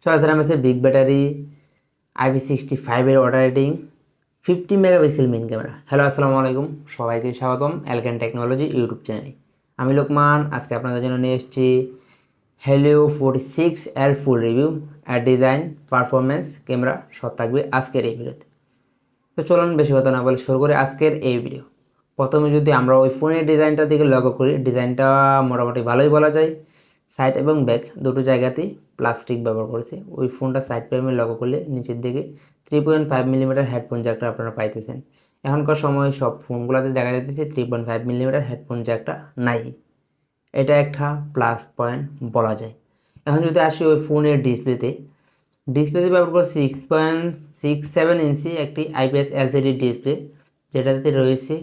6 big battery, IP65 এর water rating, 50 megapixel main camera. Hello, আসসালামু আলাইকুম, সবাইকে স্বাগতম এলকেন টেকনোলজি ইউটিউব চ্যানেলে। আমি লোকমান। আজকে আপনাদের জন্য নিয়ে এসেছি হেলিও 46 এর ফুল রিভিউ আর ডিজাইন, পারফরমেন্স, ক্যামেরা সব থাকবে আজকের এই ভিডিওতে। তো চলুন বেশি কথা না বলে শুরু করে আজকের এই ভিডিও। প্রথমে যদি আমরা ওই ফোনের ডিজাইনটার দিকে লক্ষ্য করি, ডিজাইনটা মোটামুটি ভালোই বলা যায়। সাইড এবং ব্যাক দুটো জায়গাতেই প্লাস্টিক ব্যবহার করেছে। ওই ফোনটা সাইড প্যানেলে লক্ষ্য করলে নিচের দিকে 3.5 মিলিমিটার হেডফোন জ্যাকটা আপনারা পাইতেছেন। এখনকার সময় সব ফোনগুলোতে দেখা যাচ্ছে 3.5 মিলিমিটার হেডফোন জ্যাকটা নাই। এটা একটা প্লাস পয়েন্ট বলা যায়। এখন যদি আসি ওই ফোনের ডিসপ্লেতে ব্যবহার করে 6.67 ইঞ্চি একটি IPS LCD ডিসপ্লে, যেটাতে রয়েছে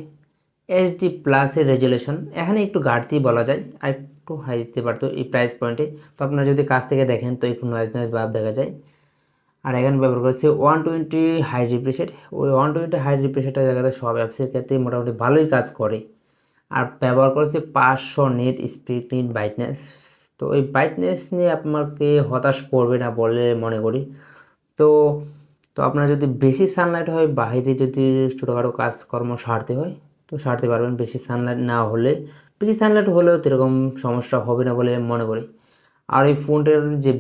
HD প্লাসের রেজুলেশন। এখানে একটু ঘাটতি বলা যায়, আর একটু হাই দিতে পারতো এই প্রাইস পয়েন্টে। তো আপনারা যদি কাছ থেকে দেখেন তো একটু নয়েজ ভাব দেখা যায়। আর এখানে ব্যবহার করেছে 120 হাই রিফ্রেশের। ওই 120 হাই রিফ্রেশের জায়গাতে সব অ্যাপসের ক্ষেত্রে মোটামুটি ভালোই কাজ করে। আর ব্যবহার করেছে 500 নেট স্পিড নিট ব্রাইটনেস। তো এই ব্রাইটনেস নিয়ে আপনাকে হতাশ করবে না বলে মনে করি। তো তো আপনার যদি বেশি সানলাইট হয়, বাইরে যদি ছোটোখাটো কাজকর্ম সারতে হয় তো সারতে পারবেন। বেশি সানলাইট না হলে, বেশি সানলাইট হলেও এরকম সমস্যা হবে না বলে মনে করি। আর এই ফোনটার যে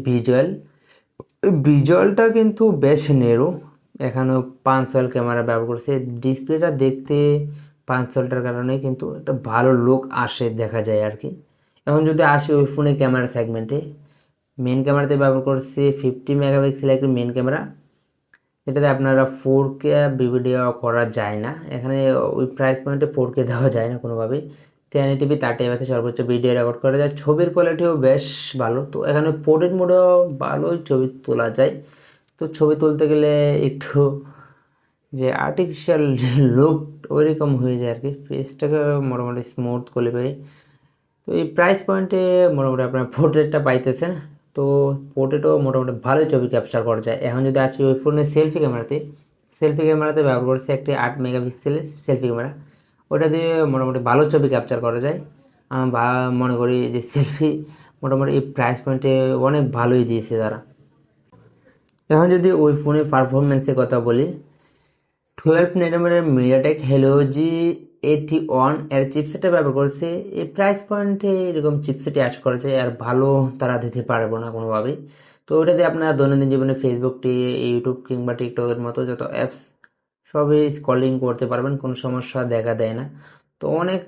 ভিজুয়ালটা কিন্তু বেশ নেরো। এখানেও 5 ক্যামেরা ব্যবহার করছে। ডিসপ্লেটা দেখতে 5টার কারণে কিন্তু একটা ভালো লুক আসে, দেখা যায় আর কি। এখন যদি আসি ওই ফোনের ক্যামেরা সেগমেন্টে, মেন ক্যামেরাতে ব্যবহার করছে 50 মেগাপিক্সেল একটি মেন ক্যামেরা, এটাতে আপনারা 4K ভিডিও করা যায় না। এখানে ওই প্রাইস পয়েন্টে 4K দেওয়া যায় না কোনোভাবেই। 1080p 30fps সর্বোচ্চ ভিডিও রেকর্ড করা যায়। ছবির কোয়ালিটিও বেশ ভালো। তো এখানে পোর্ট্রেট মোডেও ভালোই ছবি তোলা যায়। তো ছবি তুলতে গেলে একটু যে আর্টিফিশিয়াল যে লুক ওইরকম হয়ে যায় আর কি, ফেসটাকে মোটামুটি স্মুথ করলে পারি। তো এই প্রাইস পয়েন্টে মোটামুটি আপনার পোর্ট্রেটটা পাইতেছেন। তো পোর্ট্রেটও মোটামুটি ভালোই ছবি ক্যাপচার করা যায়। এখন যদি আসি ওই ফোনের সেলফি ক্যামেরাতে ব্যবহার করছে একটি 8 মেগাপিক্সেলের সেলফি ক্যামেরা। ওটা দিয়ে মোটামুটি ভালো ছবি ক্যাপচার করা যায়। আমি মনে করি যে সেলফি মোটামুটি এই প্রাইস পয়েন্টে অনেক ভালোই দিয়েছে তারা। এখন যদি ওই ফোনের পারফরমেন্সের কথা বলি, 12 nm মিডিয়াটেক হেলিও G81 এর চিপসেটটা ব্যবহার করেছে। এই প্রাইস পয়েন্টে এরকম চিপসেটই আশা করা যায়, আর ভালো তারা দিতে পারবো না কোনোভাবেই। তো ওইটাতে আপনার দৈনন্দিন জীবনে ফেসবুক, ইউটিউব কিংবা টিকটকের মতো যত অ্যাপস সবই স্ক্রলিং করতে পারবেন, কোনো সমস্যা দেখা দেয় না। তো অনেক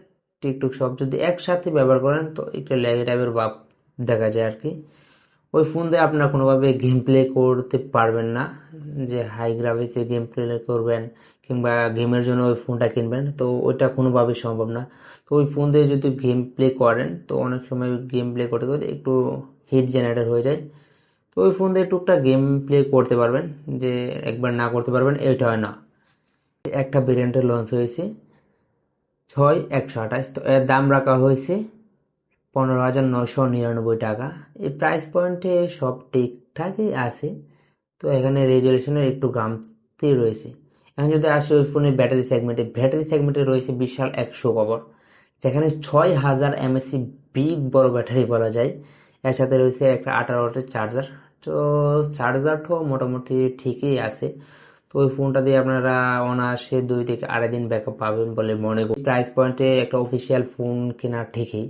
টিকটক সব যদি একসাথে ব্যবহার করেন তো একটু ল্যাগ টাইপের ভাব দেখা যায় আর কি। ওই ফোন দিয়ে আপনারা কোনোভাবে গেম প্লে করতে পারবেন না, যে হাই গ্রাফিক্সে গেম প্লে করবেন কিংবা গেমের জন্য ওই ফোনটা কিনবেন, তো ওইটা কোনোভাবেই সম্ভব না। তো ওই ফোন দিয়ে যদি গেম প্লে করেন তো অনেক সময় গেম প্লে করতে করতে একটু হিট জেনারেটর হয়ে যায়। তো ওই ফোন দিয়ে টুকটাক গেম প্লে করতে পারবেন, যে একবার না করতে পারবেন এটা হয় না। একটা ভেরিয়েন্টের লঞ্চ হয়েছে 6128, তো এর দাম রাখা হয়েছে 15,999 টাকা। এই প্রাইস পয়েন্টে সব ঠিকঠাকই আছে। তো এখানে রেজুলেশনের একটু ঘাটতি রয়েছে। এখন যদি আসি ওই ফোনের ব্যাটারি সেগমেন্টে রয়েছে বিশাল 100 কভার, যেখানে 6000 mAh বিগ বড় ব্যাটারি বলা যায়। এর সাথে রয়েছে একটা 18 ওয়াটের চার্জার। তো চার্জারটাও মোটামুটি ঠিকই আছে। তো ওই ফোনটা দিয়ে আপনারা অনায়াসে 2 থেকে 2.5 দিন ব্যাকআপ পাবেন বলে মনে করি। প্রাইস পয়েন্টে একটা অফিসিয়াল ফোন কেনা ঠিকই।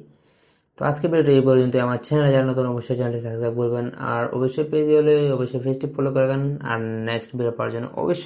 তো আজকে ভিডিওটা এই পর্যন্ত। আমার চ্যানেলে যারা নতুন অবশ্যই চ্যানেলটি সাবস্ক্রাইব করবেন, আর অবশ্যই পেজ হলে অবশ্যই পেজটি ফলো করবেন। আর নেক্সট ভিডিও পাওয়ার জন্য অবশ্যই